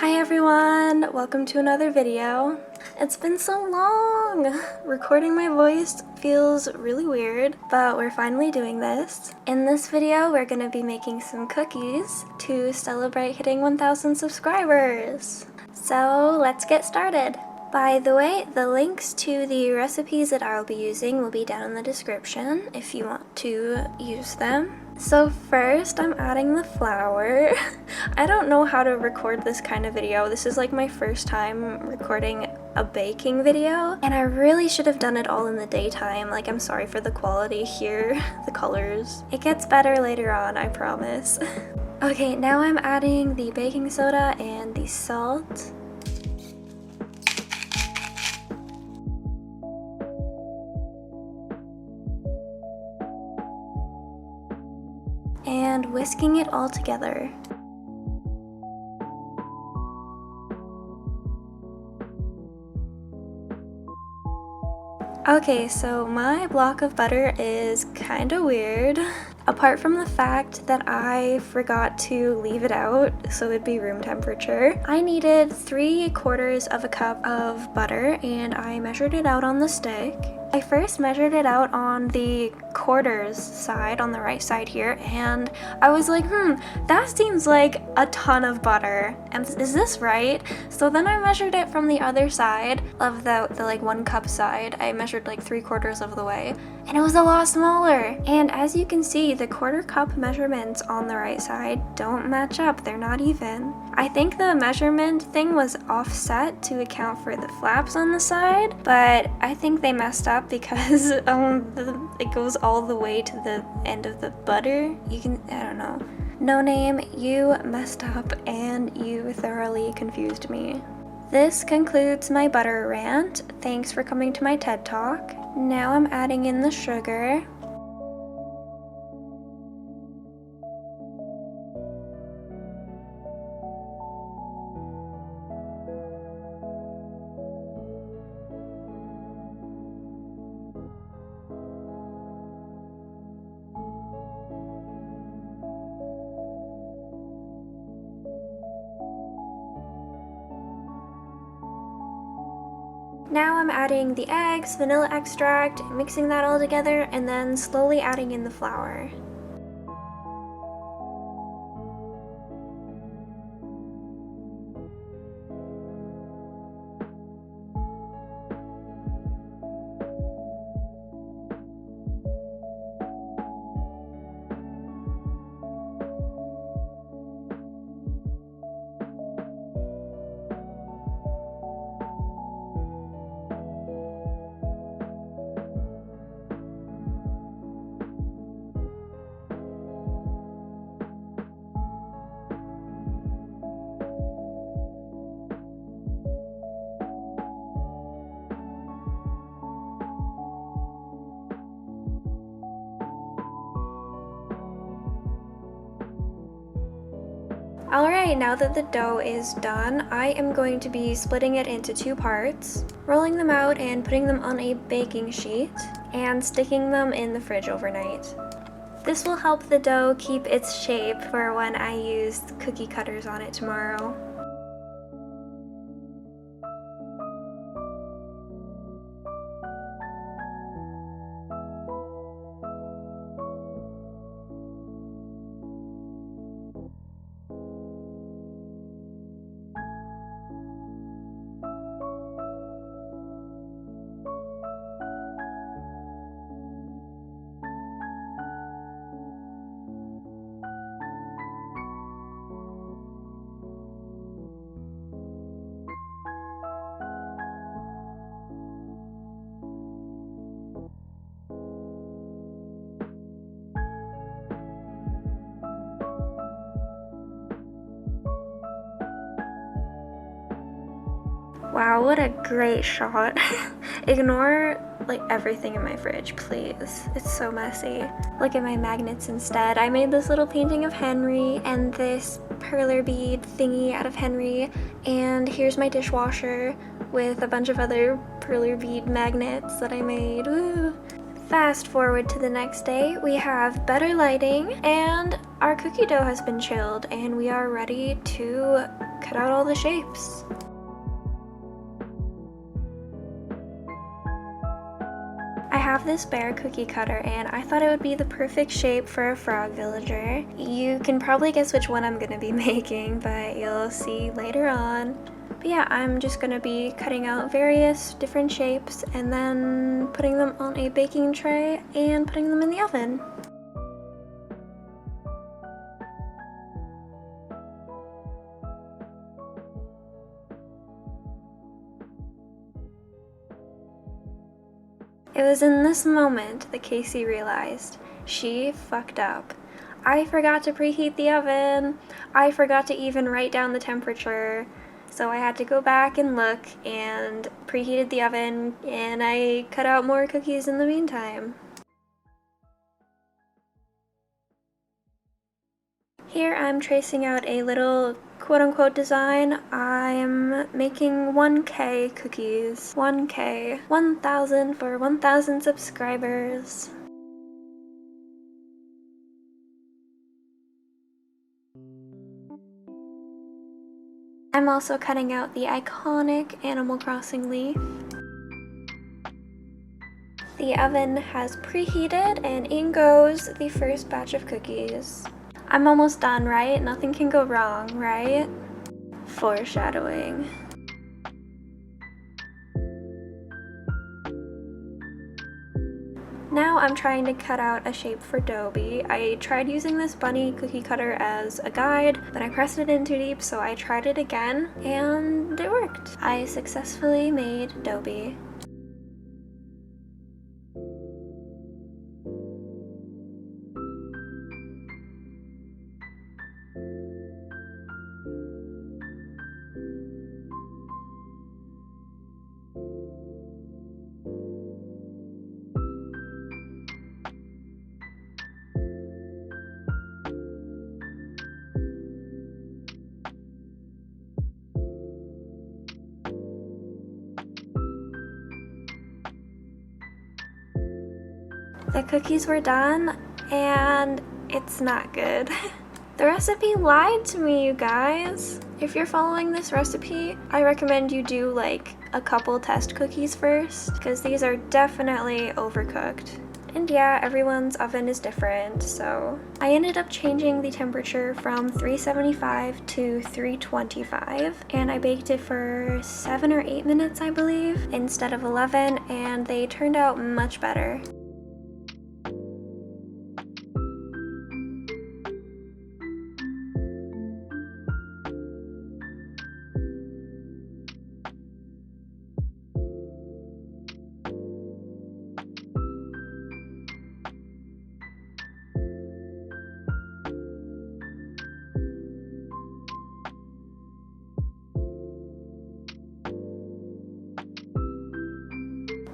Hi everyone! Welcome to another video. It's been so long! Recording my voice feels really weird, but we're finally doing this. In this video, we're gonna be making some cookies to celebrate hitting 1,000 subscribers. So let's get started. By the way, the links to the recipes that I'll be using will be down in the description if you want to use them. So first, I'm adding the flour. I don't know how to record this kind of video. This is like my first time recording a baking video, and I really should have done it all in the daytime. Like, I'm sorry for the quality here, the colors. It gets better later on, I promise. Okay, now I'm adding the baking soda and the salt. And whisking it all together. Okay, so my block of butter is kind of weird. Apart from the fact that I forgot to leave it out so it'd be room temperature, I needed 3/4 of a cup of butter and I measured it out on the stick. I first measured it out on the quarters side, on the right side here, and I was like, that seems like a ton of butter. And is this right? So then I measured it from the other side of the like 1 cup side. I measured like 3/4 of the way, and it was a lot smaller. And as you can see, the 1/4 cup measurements on the right side don't match up. They're not even. I think the measurement thing was offset to account for the flaps on the side, but I think they messed up because it goes all the way to the end of the butter. I don't know. No name, you messed up and you thoroughly confused me. This concludes my butter rant. Thanks for coming to my TED Talk. Now I'm adding in the sugar. Now I'm adding the eggs, vanilla extract, mixing that all together, and then slowly adding in the flour. Alright, now that the dough is done, I am going to be splitting it into 2 parts, rolling them out and putting them on a baking sheet, and sticking them in the fridge overnight. This will help the dough keep its shape for when I use cookie cutters on it tomorrow. Wow, what a great shot. Ignore like everything in my fridge, please. It's so messy. Look at my magnets instead. I made this little painting of Henry and this perler bead thingy out of Henry, and here's my dishwasher with a bunch of other perler bead magnets that I made. Woo. Fast forward to the next day, we have better lighting and our cookie dough has been chilled and we are ready to cut out all the shapes. I have this bear cookie cutter and I thought it would be the perfect shape for a frog villager. You can probably guess which one I'm gonna be making, but you'll see later on. But yeah, I'm just gonna be cutting out various different shapes and then putting them on a baking tray and putting them in the oven. It was in this moment that Casey realized she fucked up. I forgot to preheat the oven. I forgot to even write down the temperature. So I had to go back and look and preheated the oven, and I cut out more cookies in the meantime. Here I'm tracing out a little quote-unquote design. I'm making 1K cookies. 1K. 1,000 for 1,000 subscribers. I'm also cutting out the iconic Animal Crossing leaf. The oven has preheated and in goes the first batch of cookies. I'm almost done, right? Nothing can go wrong, right? Foreshadowing. Now I'm trying to cut out a shape for Dobie. I tried using this bunny cookie cutter as a guide, but I pressed it in too deep, so I tried it again, and it worked. I successfully made Dobie. The cookies were done, and it's not good. The recipe lied to me, you guys. If you're following this recipe, I recommend you do like a couple test cookies first, because these are definitely overcooked. And yeah, everyone's oven is different, so I ended up changing the temperature from 375 to 325, and I baked it for 7 or 8 minutes, I believe, instead of 11, and they turned out much better.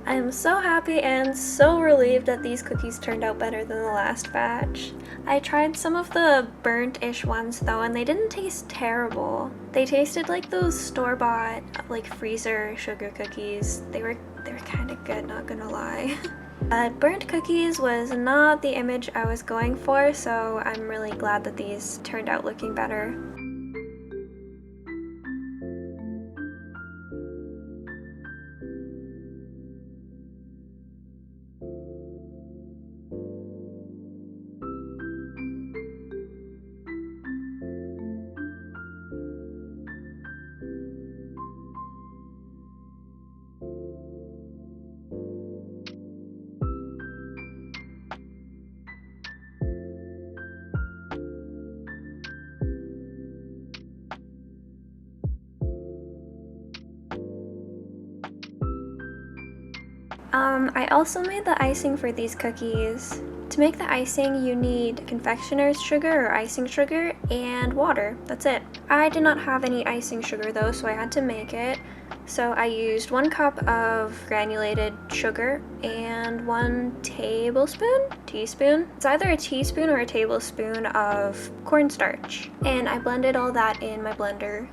I'm so happy and so relieved that these cookies turned out better than the last batch. I tried some of the burnt-ish ones though, and they didn't taste terrible. They tasted like those store-bought, like freezer sugar cookies. They were kind of good, not gonna lie. But burnt cookies was not the image I was going for, so I'm really glad that these turned out looking better. I also made the icing for these cookies. To make the icing, you need confectioner's sugar or icing sugar and water. That's it. I did not have any icing sugar though, so I had to make it. So I used 1 cup of granulated sugar and 1 teaspoon? It's either a teaspoon or a tablespoon of cornstarch. And I blended all that in my blender.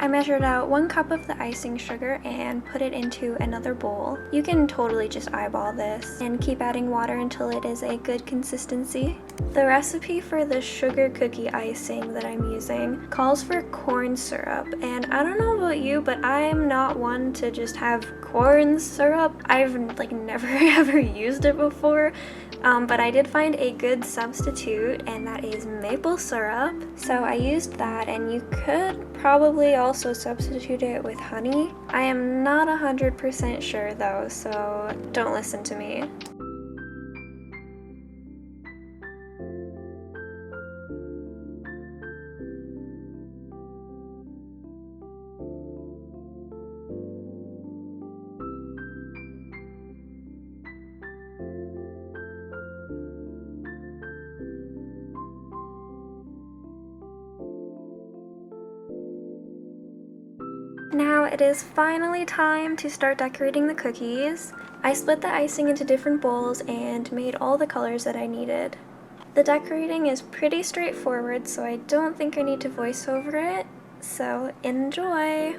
I measured out 1 cup of the icing sugar and put it into another bowl. You can totally just eyeball this and keep adding water until it is a good consistency. The recipe for the sugar cookie icing that I'm using calls for corn syrup, and I don't know about you, but I'm not one to just have corn syrup. I've never ever used it before. But I did find a good substitute, and that is maple syrup. So I used that, and you could probably also substitute it with honey. I am not 100% sure though, so don't listen to me. Now it is finally time to start decorating the cookies. I split the icing into different bowls and made all the colors that I needed. The decorating is pretty straightforward, so I don't think I need to voice over it, so enjoy!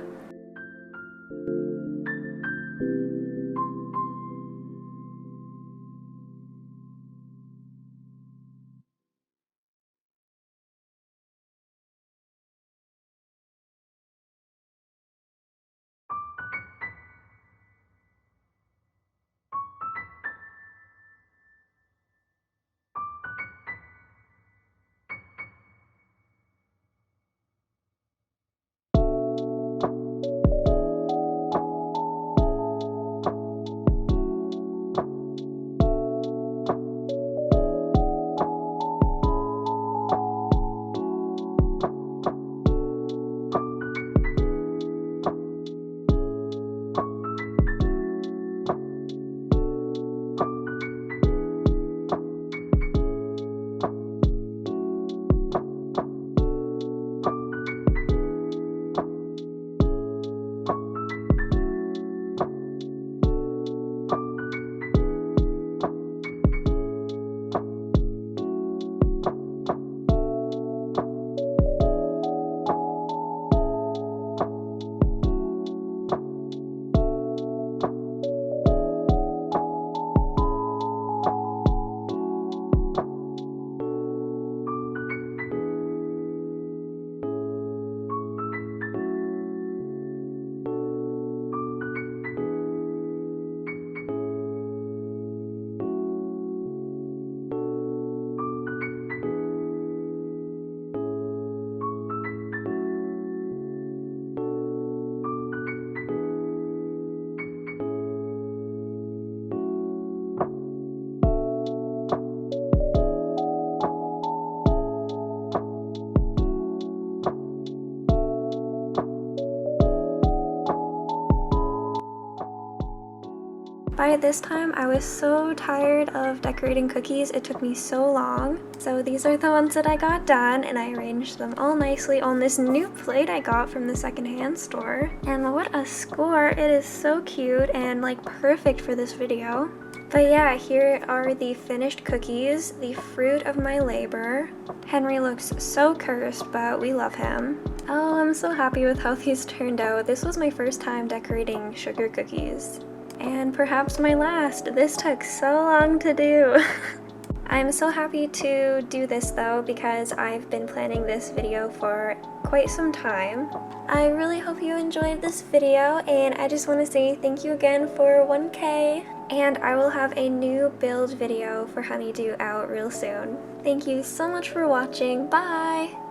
By this time, I was so tired of decorating cookies, it took me so long. So these are the ones that I got done, and I arranged them all nicely on this new plate I got from the secondhand store. And what a score! It is so cute and perfect for this video. But yeah, here are the finished cookies, the fruit of my labor. Henry looks so cursed, but we love him. Oh, I'm so happy with how these turned out. This was my first time decorating sugar cookies. And perhaps my last. This took so long to do. I'm so happy to do this though because I've been planning this video for quite some time. I really hope you enjoyed this video, and I just want to say thank you again for 1K, and I will have a new build video for Honeydew out real soon. Thank you so much for watching. Bye!